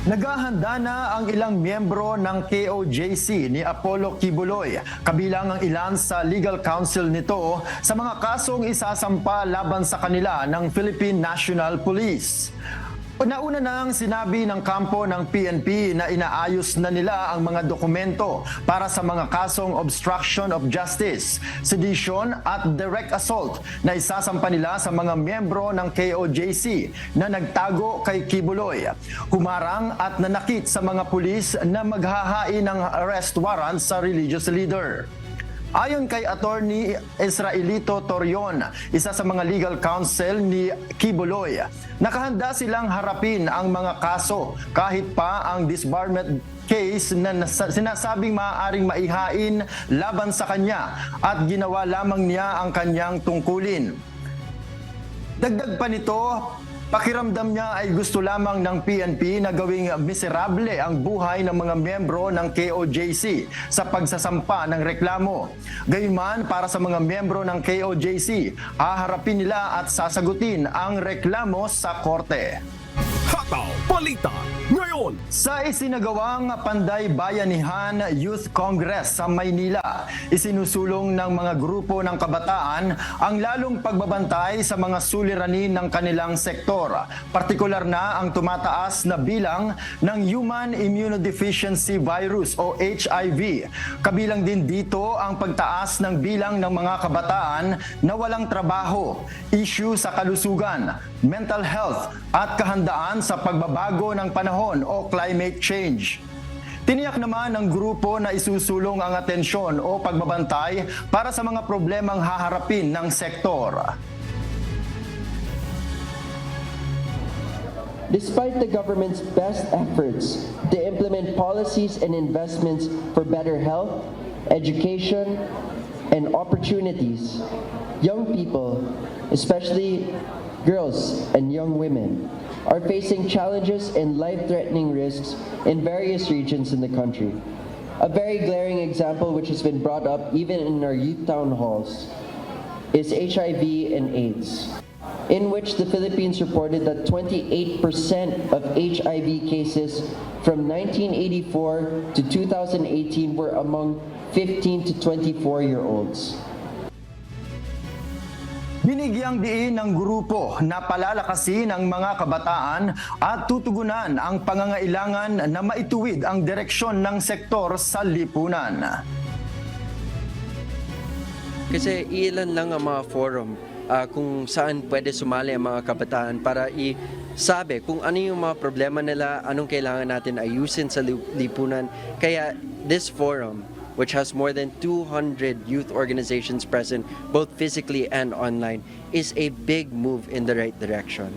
Naghahanda na ang ilang miyembro ng KOJC ni Apollo Kibuloy, kabilang ang ilan sa legal counsel nito sa mga kasong isasampa laban sa kanila ng Philippine National Police. Nauna nang sinabi ng kampo ng PNP na inaayos na nila ang mga dokumento para sa mga kasong obstruction of justice, sedition at direct assault na isasampa nila sa mga miyembro ng KOJC na nagtago kay Kibuloy. Humarang at nanakit sa mga pulis na maghahain ng arrest warrant sa religious leader. Ayon kay Attorney Israelito Torion, isa sa mga legal counsel ni Kibuloy, nakahanda silang harapin ang mga kaso kahit pa ang disbarment case na sinasabing maaaring maihain laban sa kanya at ginawa lamang niya ang kanyang tungkulin. Dagdag pa nito, pakiramdam niya ay gusto lamang ng PNP na gawing miserable ang buhay ng mga miyembro ng KOJC sa pagsasampa ng reklamo. Gayunman, para sa mga miyembro ng KOJC, haharapin nila at sasagutin ang reklamo sa korte. Hataw Balita ngayon. Sa isinagawang Panday Bayanihan Youth Congress sa Maynila, isinusulong ng mga grupo ng kabataan ang lalong pagbabantay sa mga suliranin ng kanilang sektor. Partikular na ang tumataas na bilang ng Human Immunodeficiency Virus o HIV. Kabilang din dito ang pagtaas ng bilang ng mga kabataan na walang trabaho, issue sa kalusugan, mental health at kahandaan sa pagbabago ng panahon o climate change. Tiniyak naman ng grupo na isusulong ang atensyon o pagbabantay para sa mga problemang haharapin ng sektor. Despite the government's best efforts to implement policies and investments for better health, education, and opportunities, young people, especially girls and young women, are facing challenges and life-threatening risks in various regions in the country. A very glaring example which has been brought up even in our youth town halls is HIV and AIDS, in which the Philippines reported that 28% of HIV cases from 1984 to 2018 were among 15 to 24-year-olds. Binigyang diin ng grupo na palalakasin ang mga kabataan at tutugunan ang pangangailangan na maituwid ang direksyon ng sektor sa lipunan. Kasi ilan lang ang mga forum kung saan pwede sumali ang mga kabataan para isabi kung ano yung mga problema nila, anong kailangan natin ayusin sa lipunan. Kaya this forum, which has more than 200 youth organizations present, both physically and online, is a big move in the right direction.